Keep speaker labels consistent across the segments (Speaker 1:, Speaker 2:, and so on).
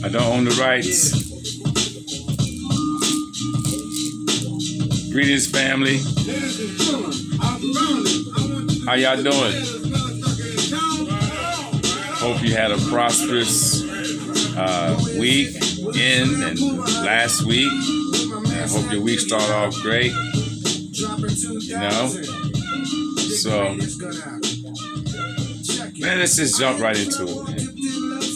Speaker 1: I don't own the rights. Greetings, family. How y'all doing? Hope you had a prosperous weekend and last week. I hope your week started off great. You know? So, man, let's just jump right into it, man.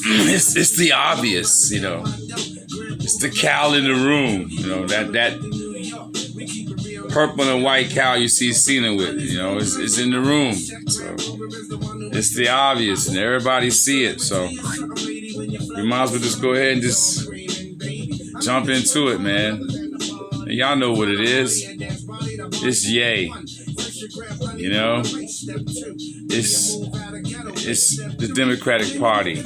Speaker 1: It's the obvious, you know. It's the cow in the room, you know, that purple and white cow you see Cena with, you know, it's in the room. So it's the obvious and everybody see it. So we might as well just go ahead and just jump into it, man. And y'all know what it is. It's Ye. You know? It's the Democratic Party.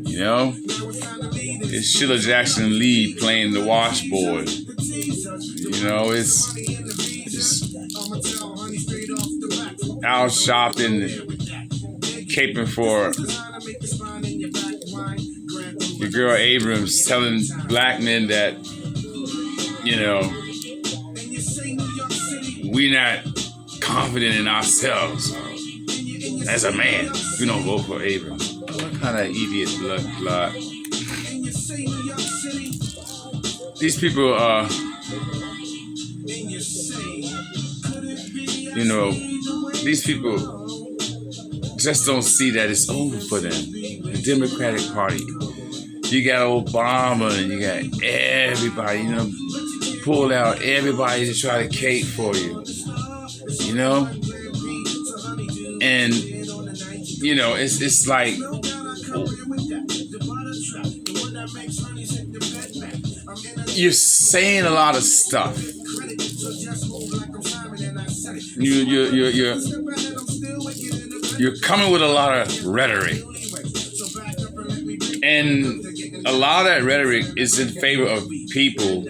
Speaker 1: You know? It's Sheila Jackson Lee playing the washboard. You know, it's out shopping, caping for your girl Abrams, telling black men that, you know, we're not confident in ourselves. As a man, we don't vote for Abrams. What kind of idiot blood? These people are, you know, these people just don't see that it's over for them. The Democratic Party. You got Obama and you got everybody, you know, pull out everybody to try to cape for you. You know? And, you know, it's like, you're saying a lot of stuff. You're coming with a lot of rhetoric. And a lot of that rhetoric is in favor of people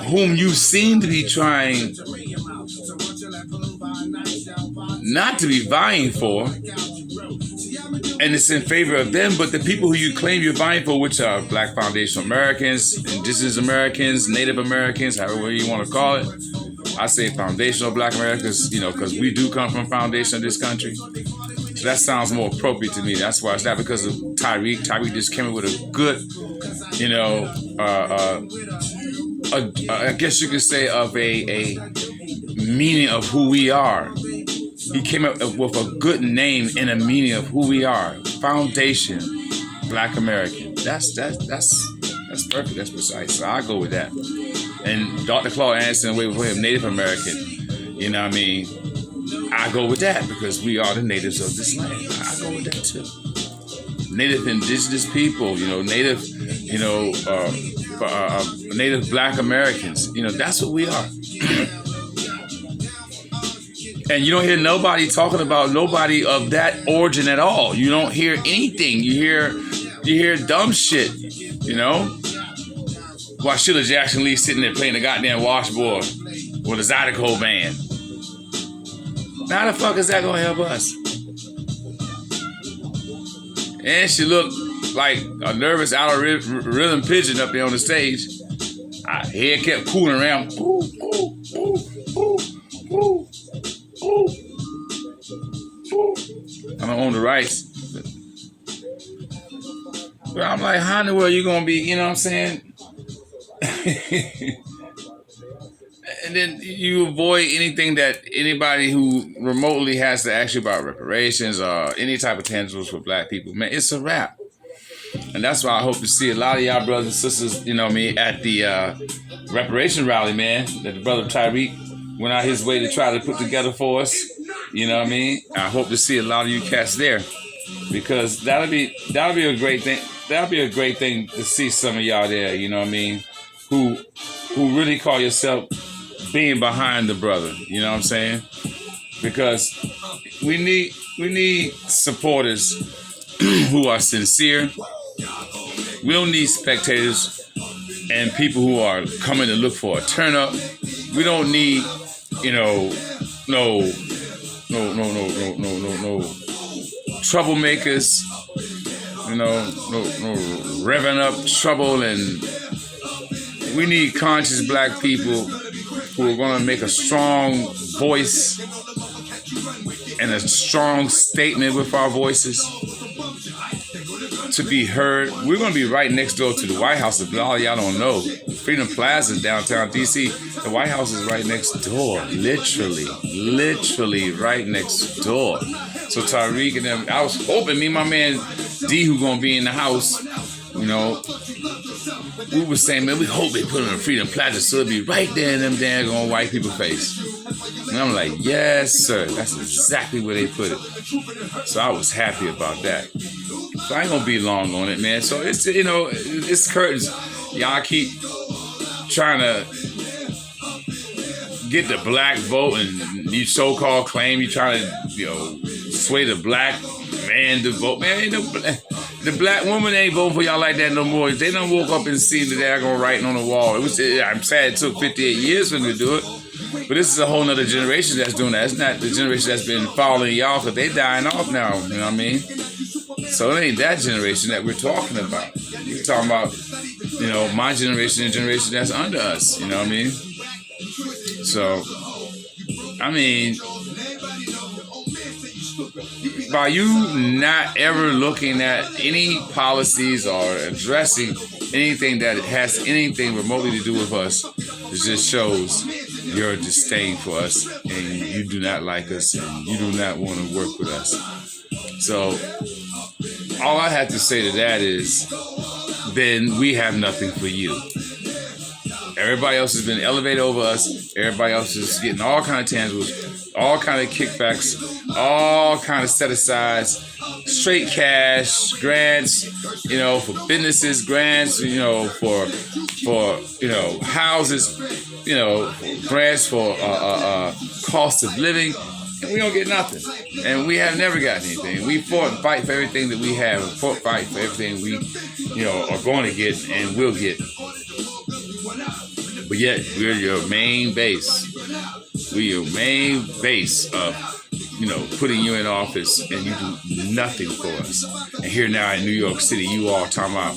Speaker 1: whom you seem to be trying not to be vying for. And it's in favor of them, but the people who you claim you're vying for, which are Black Foundational Americans, Indigenous Americans, Native Americans, however you want to call it. I say foundational Black Americans, you know, because we do come from foundation of this country. So that sounds more appropriate to me. That's why it's not because of Tyreek. Tyreek just came in with a good, you know, I guess you could say of a meaning of who we are. He came up with a good name and a meaning of who we are. Foundation, Black American. That's perfect. That's precise. So I go with that. And Dr. Claude Anderson, wait for him, Native American. You know what I mean? I go with that because we are the natives of this land. I go with that too. Native indigenous people, you know, native, you know, native Black Americans. You know, that's what we are. And you don't hear nobody talking about nobody of that origin at all. You don't hear anything. You hear dumb shit, you know? While Sheila Jackson Lee sitting there playing the goddamn washboard with a Zydeco band. Now how the fuck is that gonna help us? And she looked like a nervous out of rhythm pigeon up there on the stage. Her head kept cooling around. Ooh, ooh, ooh, ooh, ooh. Ooh. Ooh. I don't own the rights. But I'm like, how in the world you gonna be, you know what I'm saying? And then you avoid anything that anybody who remotely has to ask you about reparations or any type of tangibles for Black people. Man, it's a wrap. And that's why I hope to see a lot of y'all brothers and sisters, you know me, at the reparation rally, man, that the brother Tyreek went out his way to try to put together for us. You know what I mean? I hope to see a lot of you cats there. Because that'll be a great thing. That'll be a great thing to see some of y'all there, you know what I mean? Who really call yourself being behind the brother, you know what I'm saying? Because we need supporters who are sincere. We don't need spectators and people who are coming to look for a turn up. We don't need, you know, no no troublemakers. No revving up trouble, and we need conscious black people who are going to make a strong voice and a strong statement with our voices to be heard. We're going to be right next door to the White House. If all y'all don't know, Freedom Plaza, downtown D.C., the White House is right next door. Literally right next door. So Tariq and them, I was hoping me and my man D, who going to be in the house, we were saying, man, we hope they put it on Freedom Plaza so it'll be right there in them daggone white people's face. And I'm like, yes, sir. That's exactly where they put it. So I was happy about that. So I ain't gonna be long on it, man. So it's, it's curtains. Y'all keep trying to get the black vote, and you so-called claim you trying to, sway the black man to vote. Man, the black woman ain't voting for y'all like that no more. They done woke up and seen the daggone writing on the wall. I'm sad it took 58 years for them to do it. But this is a whole nother generation that's doing that. It's not the generation that's been following y'all, because they dying off now, you know what I mean? So it ain't that generation that we're talking about. We're talking about, my generation and generation that's under us, you know what I mean? So, by you not ever looking at any policies or addressing anything that has anything remotely to do with us, it just shows your disdain for us, and you do not like us, and you do not want to work with us. So all I have to say to that is, then we have nothing for you. Everybody else has been elevated over us. Everybody else is getting all kind of tangibles, all kind of kickbacks, all kind of set-asides, straight cash, grants, for businesses, grants, for houses, grants for cost of living, and we don't get nothing. And we have never gotten anything. We fought and fight for everything that we have, and fought and fight for everything we, are going to get and will get. But yet, we're your main base. We're your main base of, putting you in office, and you do nothing for us. And here now in New York City, you all talking about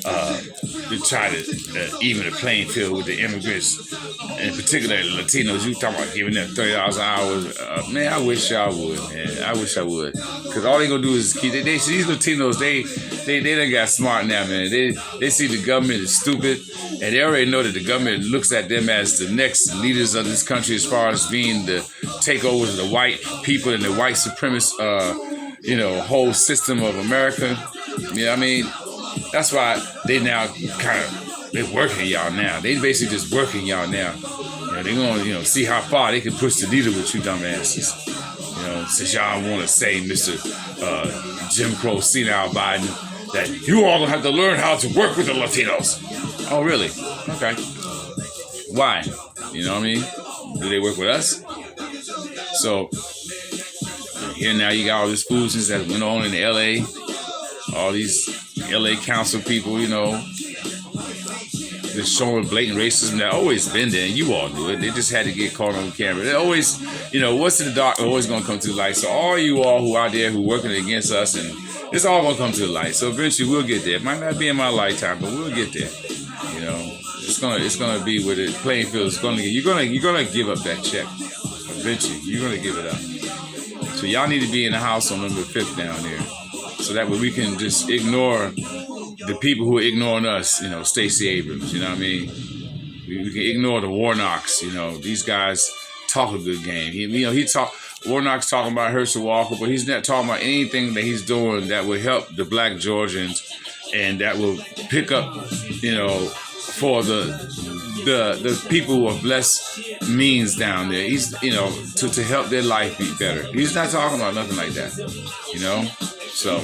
Speaker 1: to try to even the playing field with the immigrants, in particular the Latinos. You talking about giving them $30 an hour. Man, I wish y'all would, man. I wish I would. Because all they going to do is keep... These Latinos, they done got smart now, man. They see the government is stupid, and they already know that the government looks at them as the next leaders of this country as far as being the takeovers of the white people and the white supremacist, whole system of America. You know what I mean? That's why they now they're working y'all now. They basically just working y'all now. They're going to, see how far they can push the needle with you dumbasses. Since y'all want to say, Mr. Jim Crow senile Biden, that you all have to learn how to work with the Latinos. Oh, really? Okay. Why? You know what I mean? Do they work with us? So, here now you got all this foolishness that went on in L.A. All these L.A. council people, just showing blatant racism that always been there, and you all knew it. They just had to get caught on camera. They always, what's in the dark always going to come to the light. So all you all who out there who working against us, and it's all going to come to the light. So eventually we'll get there. It might not be in my lifetime, but we'll get there. It's gonna be where the playing field is going to get. You're gonna give up that check. Eventually, you're gonna give it up. So y'all need to be in the house on number 5th down there, so that way we can just ignore the people who are ignoring us. Stacey Abrams. You know what I mean? We can ignore the Warnocks. These guys talk a good game. Warnock's talking about Herschel Walker, but he's not talking about anything that he's doing that will help the black Georgians and that will pick up, for the people who have less means down there. He's, to help their life be better. He's not talking about nothing like that, So,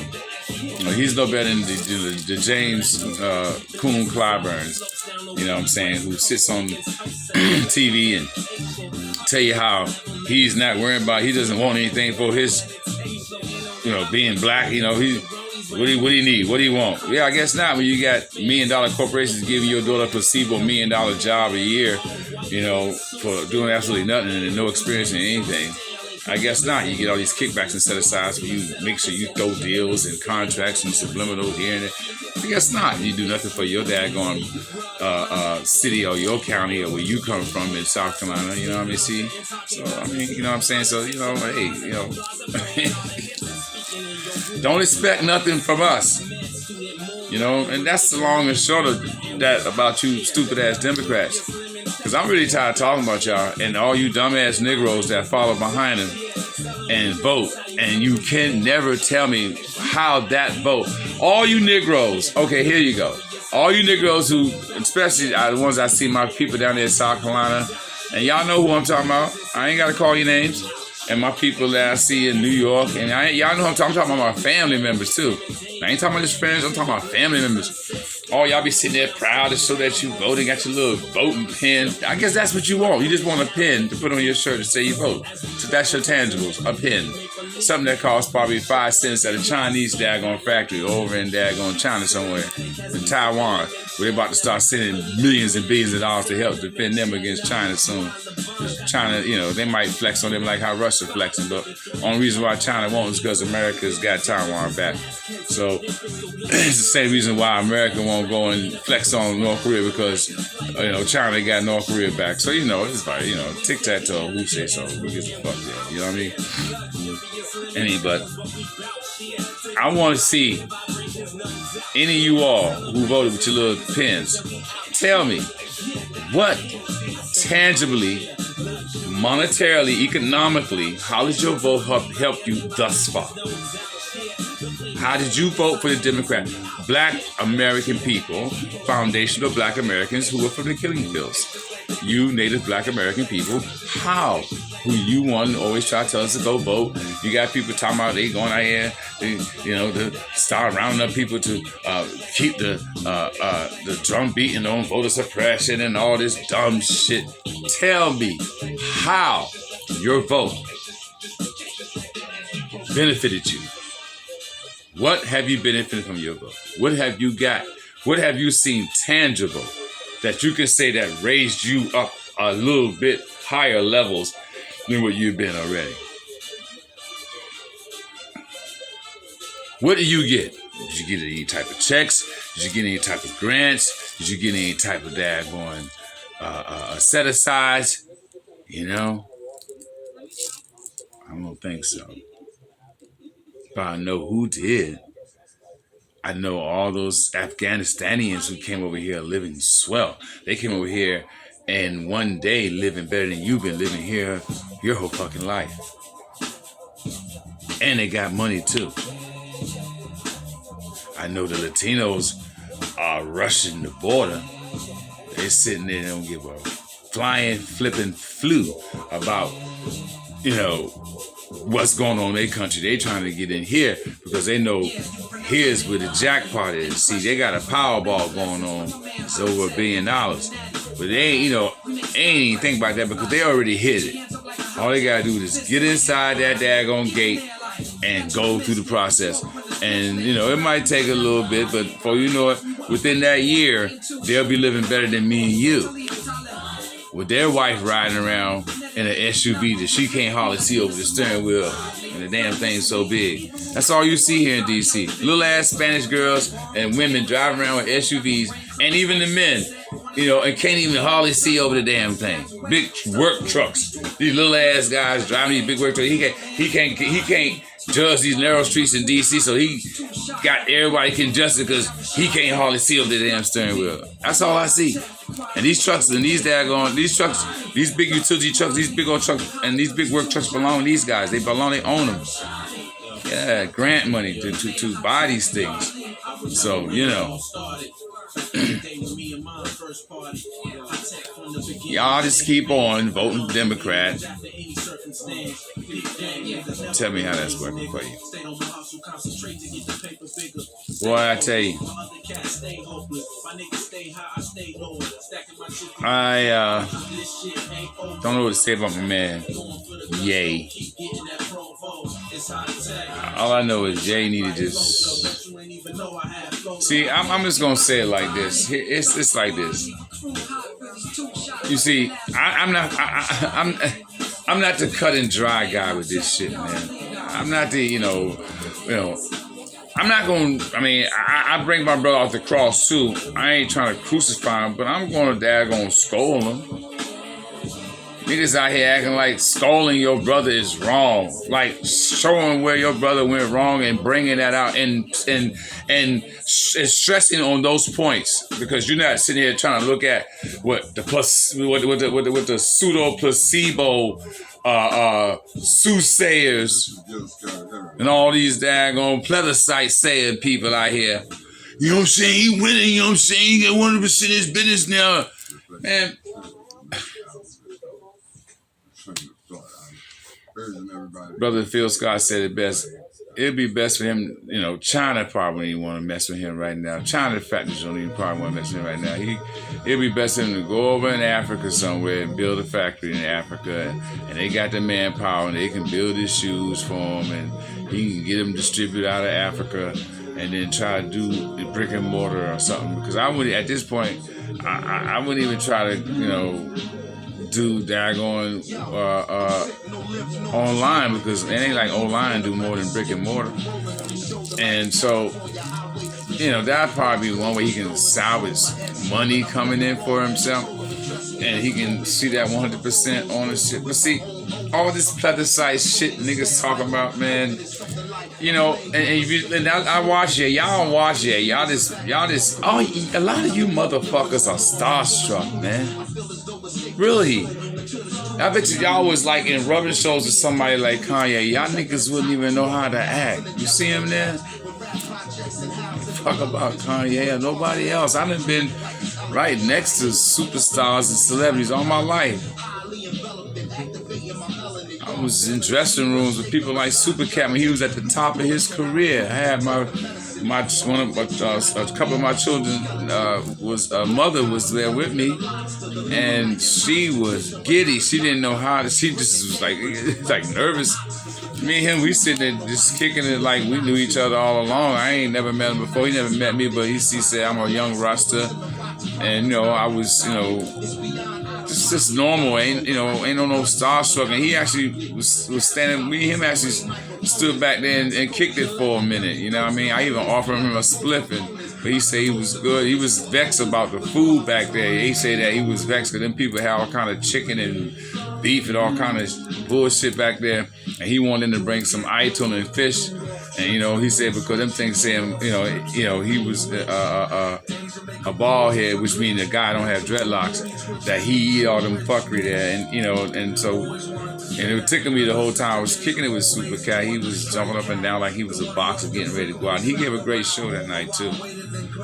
Speaker 1: he's no better than the James Coon Clyburns, what I'm saying, who sits on TV and tell you how he's not worrying about, he doesn't want anything for his, being black. What do you need? What do you want? Yeah, I guess not. When you got $1 million corporations giving your daughter a placebo $1 million job a year, for doing absolutely nothing and no experience in anything. I guess not. You get all these kickbacks and set asides where you make sure you throw deals and contracts and subliminal here and there. I guess not. You do nothing for your daggone city or your county or where you come from in South Carolina. You know what I mean? See? So, I mean, you know what I'm saying? So, you know, hey, you know, don't expect nothing from us. You know, and that's the long and short of that about you stupid ass Democrats. Because I'm really tired of talking about y'all and all you dumbass Negroes that follow behind them and vote. And you can never tell me how that vote. All you Negroes, okay, here you go. All you Negroes who, especially the ones I see, my people down there in South Carolina, and y'all know who I'm talking about. I ain't got to call your names. And my people that I see in New York, and y'all know who I'm talking about my family members too. I ain't talking about just friends, I'm talking about family members. Oh, y'all be sitting there proud to show that you voted, got your little voting pen. I guess that's what you want. You just want a pen to put on your shirt to say you vote. So that's your tangibles, a pen. Something that costs probably 5 cents at a Chinese daggone factory over in daggone China somewhere, in Taiwan, where they're about to start sending millions and billions of dollars to help defend them against China soon. China, you know, they might flex on them like how Russia flexing, but only reason why China won't is because America's got Taiwan back. So it's the same reason why America won't go and flex on North Korea, because you know China got North Korea back. So you know it's like, you know, tic-tac-toe, who say so, who gives a fuck there, you know what I mean? But I want to see any of you all who voted with your little pens, tell me what tangibly, monetarily, economically, how did your vote help you thus far? How did you vote for the Democrat? Black American people, foundational Black Americans who were from the killing fields. You Native Black American people, how? Who you want to always try to tell us to go vote. You got people talking about they going out here, you know, to start rounding up people to keep the drum beating on voter suppression and all this dumb shit. Tell me how your vote benefited you. What have you benefited from your vote? What have you got? What have you seen tangible that you can say that raised you up a little bit higher levels than what you've been already? What do you get? Did you get any type of checks? Did you get any type of grants? Did you get any type of daggone set-asides? You know? I don't think so. But I know who did. I know all those Afghanistanians who came over here living swell. They came over here and one day living better than you've been living here your whole fucking life. And they got money too. I know the Latinos are rushing the border. They're sitting there and don't give a flying, flipping flu about, you know, what's going on in their country. They trying to get in here because they know here's where the jackpot is. See, they got a Powerball going on. It's over $1 billion. But they ain't, you know, ain't even think about that because they already hit it. All they gotta do is get inside that daggone gate and go through the process. And, you know, it might take a little bit, but before you know it, within that year, they'll be living better than me and you. With their wife riding around in an SUV that she can't hardly see over the steering wheel, and the damn thing's so big. That's all you see here in D.C. Little ass Spanish girls and women driving around with SUVs, and even the men, you know, and can't even hardly see over the damn thing. Big work trucks. These little ass guys driving these big work trucks. He can't judge these narrow streets in D.C., so he got everybody congested because he can't hardly see over the damn steering wheel. That's all I see. And these trucks and these big utility trucks, these big old trucks, and these big work trucks belong to these guys. They own them. Yeah, grant money to buy these things. So, you know. Y'all just keep on voting Democrat. Tell me how that's working for you. Boy, I tell you. I don't know what to say about my man, Ye. All I know is Ye need to just... See, I'm just going to say it like this. It's like this. You see, I'm I'm not the cut and dry guy with this shit, man. I'm not the, you know, I'm not going to, I bring my brother off the cross too. I ain't trying to crucify him, but I'm going to daggone scold him. Niggas out here acting like scolding your brother is wrong. Like showing where your brother went wrong and bringing that out and stressing on those points. Because you're not sitting here trying to look at what the pseudo placebo soothsayers and all these daggone plebiscite saying people out here. You know what I'm saying? He winning, you know what I'm saying? He got 100% of his business now. Man. Brother Phil Scott said it best. It'd be best for him, China probably don't want to mess with him right now. China factories don't even probably want to mess with him right now. It'd be best for him to go over in Africa somewhere and build a factory in Africa, and they got the manpower and they can build his shoes for him, and he can get them distributed out of Africa, and then try to do the brick and mortar or something. Because I would, at this point, I wouldn't even try to, do daggone online, because it ain't like online do more than brick and mortar. And so, that'd probably be one way he can salvage money coming in for himself, and he can see that 100% ownership. But see, all this plebiscite shit niggas talking about, man, and I watch it, y'all don't watch it, y'all just, a lot of you motherfuckers are starstruck, man. Really. I bet y'all was like in rubbing shows with somebody like Kanye. Y'all niggas wouldn't even know how to act. You see him there? Fuck about Kanye or nobody else. I done been right next to superstars and celebrities all my life. I was in dressing rooms with people like Super Cat when he was at the top of his career. I had a couple of my children mother was there with me, and she was giddy. She didn't know how to. She just was like nervous. Me and him, we sitting there just kicking it like we knew each other all along. I ain't never met him before. He never met me, but he said I'm a young Rasta, and I was just normal. Ain't no starstruck. And he actually was standing. Me and him actually stood back there and kicked it for a minute. You know what I mean? I even offered him a spliff, but he said he was good. He was vexed about the food back there. He said that he was vexed because them people had all kind of chicken and beef and all kind of bullshit back there, and he wanted them to bring some iTunes and fish. And he said because them things say him, he was a bald head, which means the guy don't have dreadlocks, that he eat all them fuckery there, and and it tickled me the whole time. I was kicking it with Super Cat. He was jumping up and down like he was a boxer getting ready to go out. And he gave a great show that night too.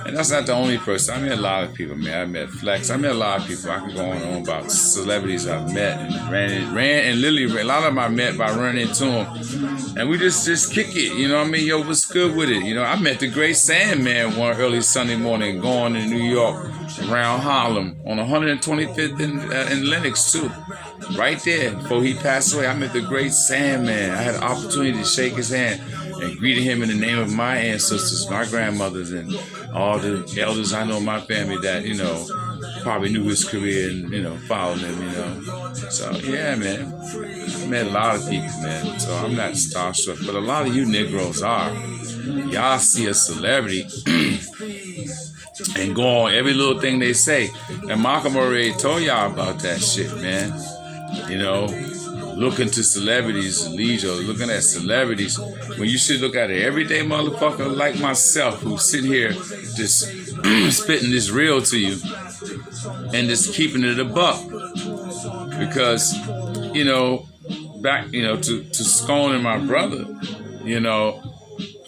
Speaker 1: And that's not the only person. I met a lot of people, man. I met Flex. I met a lot of people. I can go on and on about celebrities I've met and ran and literally a lot of them I met by running into them. And we just kick it, you know what I mean? Yo, what's good with it? I met the great Sandman one early Sunday morning going to New York around Harlem on 125th in Lenox too. Right there, before he passed away, I met the great Sandman. I had an opportunity to shake his hand and greeted him in the name of my ancestors, my grandmothers, and all the elders I know in my family that, probably knew his career and, followed him, So, yeah, man. I met a lot of people, man. So I'm not starstruck, but a lot of you Negroes are. Y'all see a celebrity and go on every little thing they say. And Malcolm already told y'all about that shit, man. Looking to celebrities, looking at celebrities, when you should look at an everyday motherfucker like myself who's sitting here just spitting this real to you and just keeping it a buck. Because, back, to scolding my brother,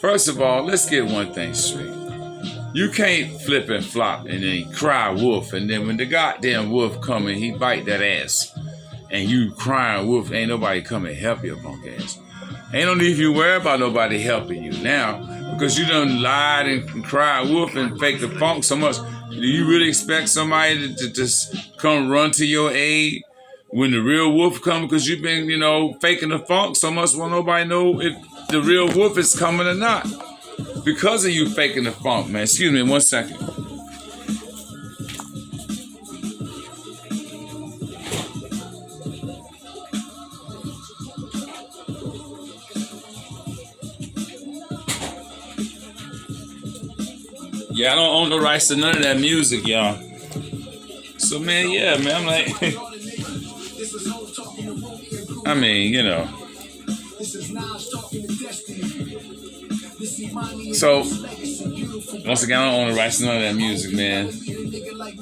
Speaker 1: first of all, let's get one thing straight. You can't flip and flop and then cry wolf, and then when the goddamn wolf come and he bite that ass, and you crying wolf, ain't nobody come and help your punk ass. Ain't no need for you worry about nobody helping you now, because you done lied and cried wolf and faked the funk so much. Do you really expect somebody to just come run to your aid when the real wolf come? Because you've been, faking the funk so much, well, nobody know if the real wolf is coming or not. Because of you faking the funk, man. Excuse me 1 second. Yeah, I don't own the rights to none of that music, y'all. So man, yeah, man, I'm like, I mean, you know. So once again, I don't own the rights to none of that music, man.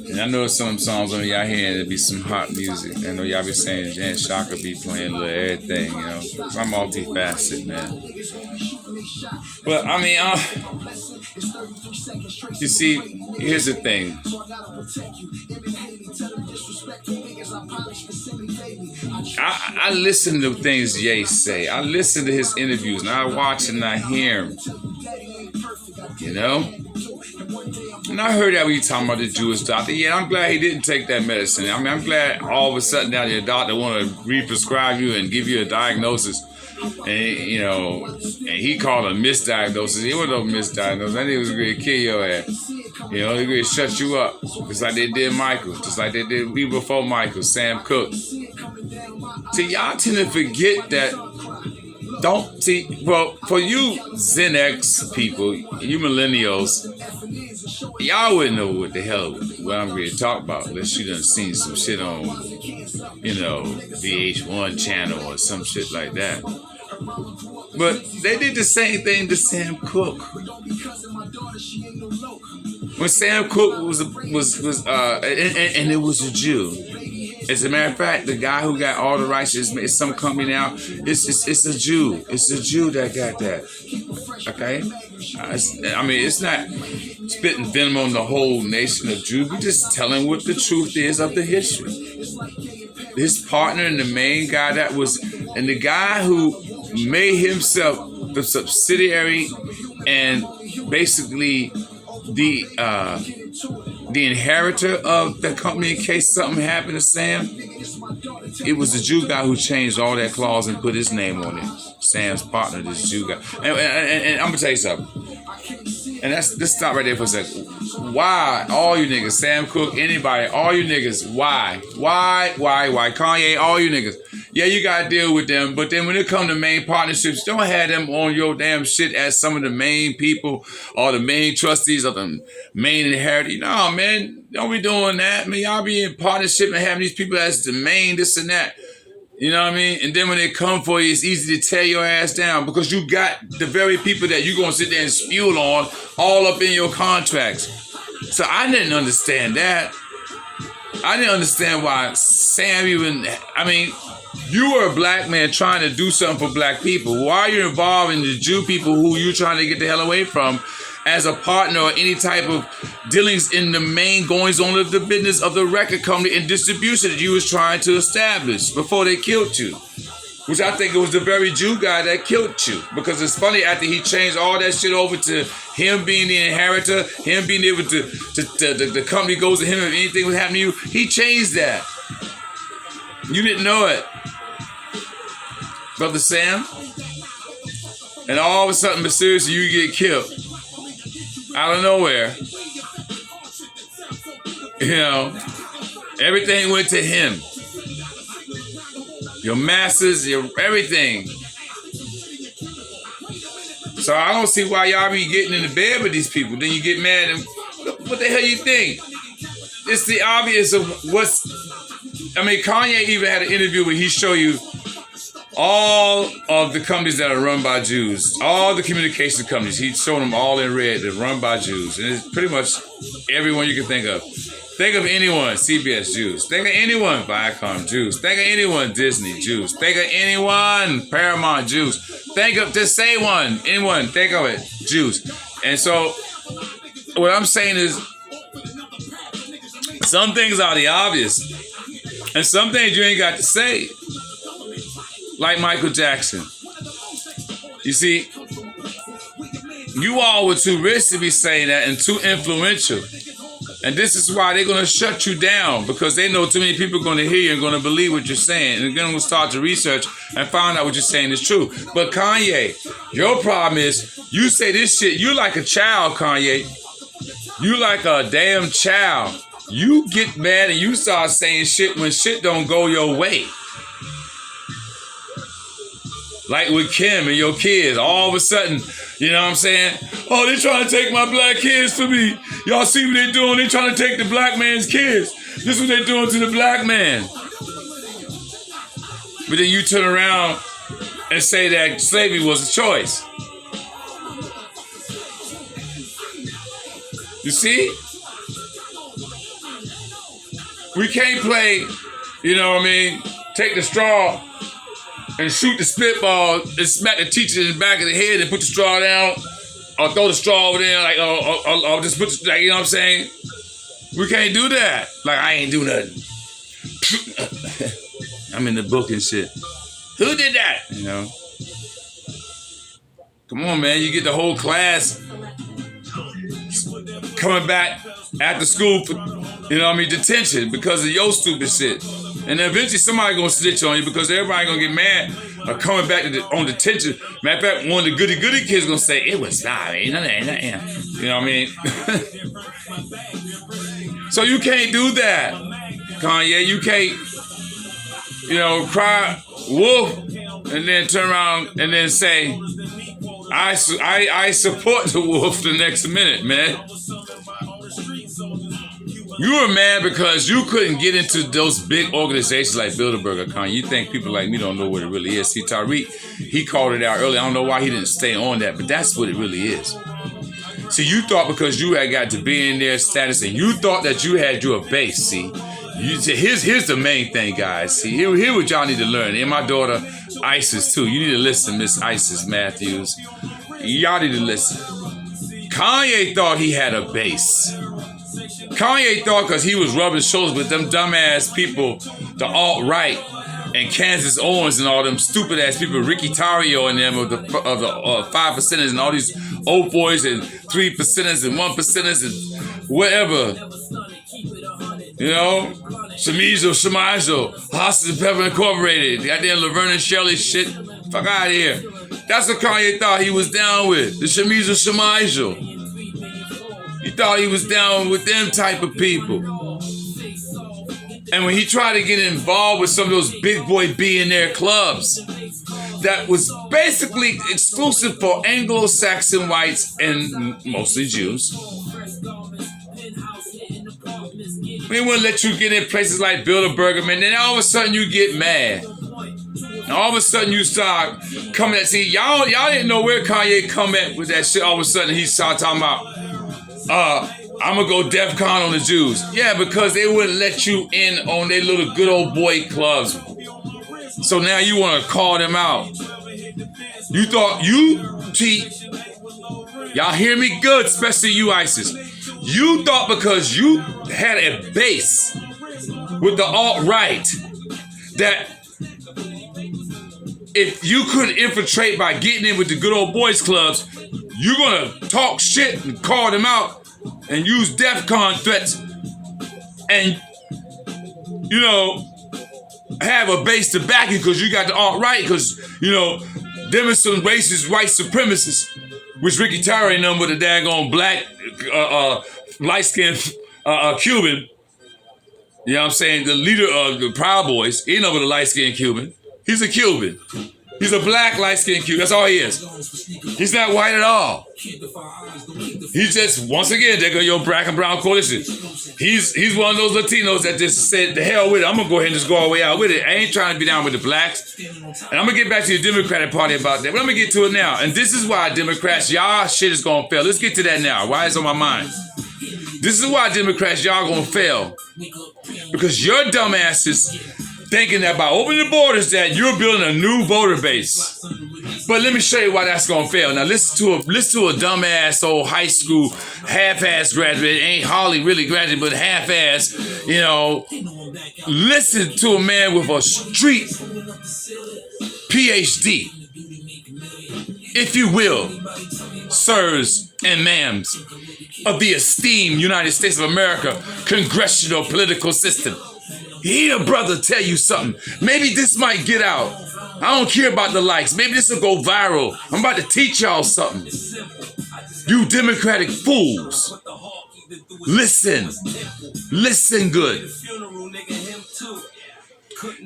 Speaker 1: And I know some songs on y'all hearing there be some hot music. I know y'all be saying Jan Shaka be playing little everything, you know. So I'm multifaceted, man. But I mean, you see, here's the thing. I listen to things Ye say. I listen to his interviews, and I watch and I hear him. You know? And I heard that when you talking about the Jewish doctor. Yeah, I'm glad he didn't take that medicine. I mean, I'm glad all of a sudden now your doctor want to re-prescribe you and give you a diagnosis. And, you know, and he called a misdiagnosis. It wasn't no misdiagnosis. I think it was going to kill your ass. You know, they're going to shut you up. Just like they did Michael. Just like they did me before Michael, Sam Cooke. See, y'all tend to forget that. Don't see, well, for you Gen X people, you millennials, y'all wouldn't know what the hell what I'm going to talk about unless you done seen some shit on, you know, VH1 channel or some shit like that. But they did the same thing to Sam Cooke. When Sam Cooke was and it was a Jew. As a matter of fact, the guy who got all the rights is some company now. It's a Jew. It's a Jew that got that. Okay? I mean, it's not spitting venom on the whole nation of Jews. We're just telling what the truth is of the history. His partner and the main guy that was, and the guy who made himself the subsidiary and basically the inheritor of the company in case something happened to Sam, it was the Jew guy who changed all that clause and put his name on it. Sam's partner, this Jew guy. And I'm going to tell you something. And let's stop right there for a second. Why? All you niggas, Sam Cooke, anybody, all you niggas, why? Kanye, all you niggas. Yeah, you got to deal with them. But then when it comes to main partnerships, don't have them on your damn shit as some of the main people or the main trustees of the main inheritor. No, man, don't be doing that. Man, y'all be in partnership and having these people as the main this and that. You know what I mean? And then when they come for you, it's easy to tear your ass down because you got the very people that you're going to sit there and spew on all up in your contracts. So I didn't understand that. I didn't understand why Sam even, I mean, you were a black man trying to do something for black people. Why are you involved in the Jew people who you're trying to get the hell away from as a partner or any type of dealings in the main goings on of the business of the record company and distribution that you was trying to establish before they killed you? Which I think it was the very Jew guy that killed you. Because it's funny, after he changed all that shit over to him being the inheritor, him being able to the company goes to him if anything would happen to you, he changed that. You didn't know it, Brother Sam. And all of a sudden, mysteriously, you get killed. Out of nowhere. You know, everything went to him. Your masters, your everything. So I don't see why y'all be getting in the bed with these people. Then you get mad and what the hell you think? It's the obvious of what's... I mean, Kanye even had an interview where he showed you all of the companies that are run by Jews, all the communication companies. He showed them all in red that run by Jews. And it's pretty much everyone you can think of. Think of anyone, CBS, Jews. Think of anyone, Viacom, Jews. Think of anyone, Disney, Jews. Think of anyone, Paramount, Jews. Think of, just say one, anyone, think of it, Jews. And so, what I'm saying is, some things are the obvious, and some things you ain't got to say. Like Michael Jackson. You see, you all were too rich to be saying that and too influential. And this is why they're going to shut you down, because they know too many people are going to hear you and going to believe what you're saying. And they're going to start to research and find out what you're saying is true. But Kanye, your problem is you say this shit, you like a child, Kanye. You like a damn child. You get mad and you start saying shit when shit don't go your way. Like with Kim and your kids, all of a sudden, You know what I'm saying? Oh, they trying to take my black kids from me. Y'all see what they doing? They trying to take the black man's kids. This is what they doing to the black man. But then you turn around and say that slavery was a choice. You see? We can't play, you know what I mean, take the straw and shoot the spitball and smack the teacher in the back of the head and put the straw down, or throw the straw over there, like, or just put the, like, you know what I'm saying? We can't do that. Like, I ain't do nothing. I'm in the book and shit. Who did that? You know? Come on, man. You get the whole class coming back after school for, you know what I mean, detention because of your stupid shit. And then eventually somebody gonna snitch on you because everybody gonna get mad or coming back on detention. Matter of fact, one of the goody kids gonna say, it was not, ain't nothing. You know what I mean? So you can't do that, Kanye. You can't, you know, cry wolf and then turn around and then say, I support the wolf the next minute, man. You were mad because you couldn't get into those big organizations like Bilderberger, Kanye. You think people like me don't know what it really is. See, Tariq, he called it out earlier. I don't know why he didn't stay on that, but that's what it really is. See, you thought because you had got to be in their status and you thought that you had your base, see. Here's the main thing, guys. See, here what y'all need to learn. And my daughter, Isis, too. You need to listen, Miss Isis Matthews. Y'all need to listen. Kanye thought he had a base. Kanye thought because he was rubbing shoulders with them dumbass people, the alt-right, and Kansas Owens and all them stupid-ass people, Ricky Tario and them of the 5%ers and all these old boys and 3%ers and 1%ers and whatever. You know? Shamizo, Hostage and Pepper Incorporated, goddamn Laverne and Shirley shit. Fuck out of here. That's what Kanye thought he was down with. The Shamizo. He thought he was down with them type of people. And when he tried to get involved with some of those big boy billionaire clubs that was basically exclusive for Anglo-Saxon whites and mostly Jews, they wouldn't let you get in places like Bilderberger, man. Then all of a sudden you get mad. And all of a sudden you start coming at, see, y'all didn't know where Kanye come at with that shit. All of a sudden he started talking about, I'm gonna go DEF CON on the Jews. Yeah, because they wouldn't let you in on their little good old boy clubs. So now you want to call them out. You thought y'all hear me good, especially you, Isis. You thought because you had a base with the alt-right that if you could infiltrate by getting in with the good old boys clubs, you're gonna talk shit and call them out and use DEF CON threats and, you know, have a base to back you because you got the alt-right, because, you know, them are some racist white supremacists, which Ricky Tyree and them with a daggone black, light-skinned Cuban. You know what I'm saying? The leader of the Proud Boys, he ain't with a light-skinned Cuban. He's a Cuban. He's a black light-skinned Cuban. That's all he is. He's not white at all. He's just, once again, there go your black and brown coalition. He's one of those Latinos that just said, the hell with it. I'm going to go ahead and just go all the way out with it. I ain't trying to be down with the blacks. And I'm going to get back to the Democratic Party about that. But I'm going to get to it now. And this is why Democrats, y'all shit is going to fail. Let's get to that now. Why it's on my mind. This is why Democrats, y'all going to fail. Because your dumbasses thinking that by opening the borders that you're building a new voter base. But let me show you why that's gonna fail. Now listen to a dumbass old high school half-ass graduate, ain't hardly really graduate, but half-ass, you know. Listen to a man with a street PhD, if you will, sirs and ma'ams of the esteemed United States of America congressional political system. Hear, brother, tell you something. Maybe this might get out. I don't care about the likes. Maybe this will go viral. I'm about to teach y'all something. You Democratic fools. Listen. Listen good.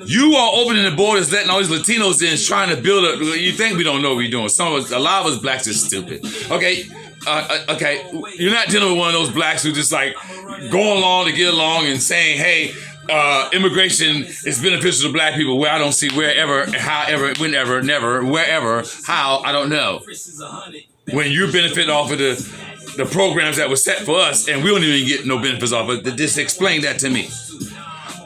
Speaker 1: You are opening the borders, letting all these Latinos in, trying to build a. You think we don't know what we're doing? A lot of us blacks are stupid. Okay, okay. You're not dealing with one of those blacks who just like go along to get along and saying, "Hey, immigration is beneficial to black people." Where I don't see wherever, however, whenever, never, wherever, how I don't know. When you benefit off of the programs that were set for us, and we don't even get no benefits off of it, just explain that to me.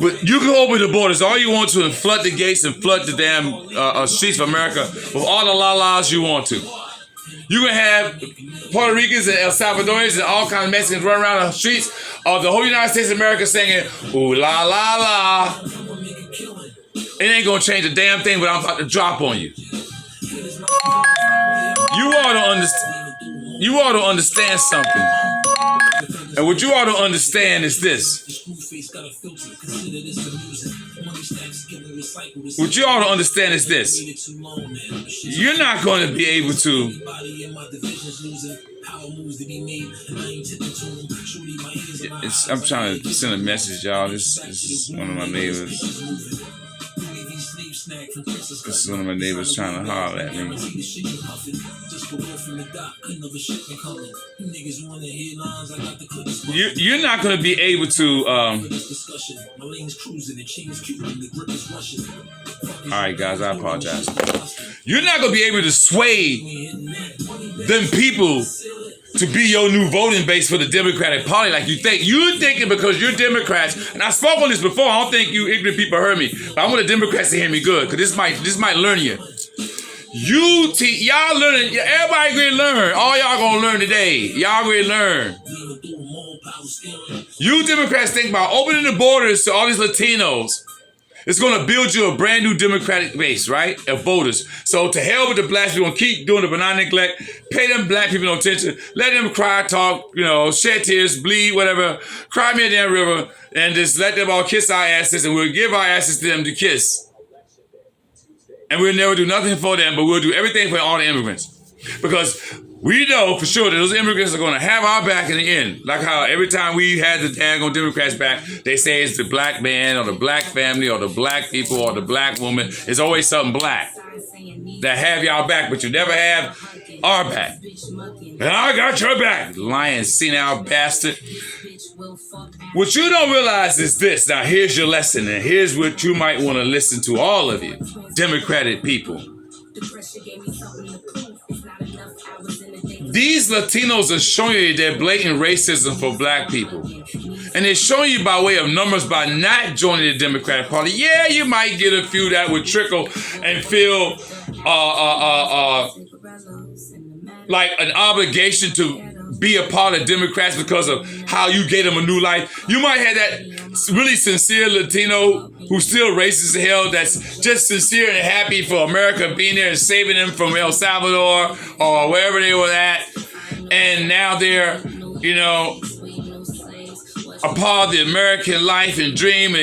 Speaker 1: But you can open the borders all you want to and flood the gates and flood the damn streets of America with all the la-las you want to. You can have Puerto Ricans and El Salvadorians and all kinds of Mexicans run around the streets of the whole United States of America singing, ooh la la la. It ain't gonna change a damn thing, but I'm about to drop on you. You ought to understand something. And what you ought to understand is this. What you ought to understand is this. You're not going to be able to. I'm trying to send a message, y'all. This is one of my neighbors. This is one of my neighbors trying to holler at me. You're not going to be able to. All right, guys, I apologize. You're not going to be able to sway them people to be your new voting base for the Democratic Party like you think. You're thinking because you're Democrats, and I spoke on this before, I don't think you ignorant people heard me, but I want the Democrats to hear me good, because this might learn you. Y'all learning, everybody gonna learn. All y'all gonna learn today. Y'all gonna learn. You Democrats think about opening the borders to all these Latinos. It's going to build you a brand new Democratic base, right, of voters. So to hell with the blacks, we're going to keep doing the banana neglect, pay them black people no attention, let them cry, talk, shed tears, bleed, whatever, cry me a damn river, and just let them all kiss our asses, and we'll give our asses to them to kiss. And we'll never do nothing for them, but we'll do everything for all the immigrants. Because we know for sure that those immigrants are going to have our back in the end. Like how every time we had the daggone Democrats back, they say it's the black man or the black family or the black people or the black woman. It's always something black that have y'all back, but you never have our back. And I got your back, lying, senile bastard. What you don't realize is this. Now, here's your lesson, and here's what you might want to listen to, all of you, Democratic people. These Latinos are showing you their blatant racism for black people. And they're showing you by way of numbers by not joining the Democratic Party. Yeah, you might get a few that would trickle and feel like an obligation to be a part of Democrats because of how you gave them a new life. You might have that really sincere Latino who's still racist as hell, that's just sincere and happy for America being there and saving them from El Salvador or wherever they were at. And now they're, a part of the American life and dream. And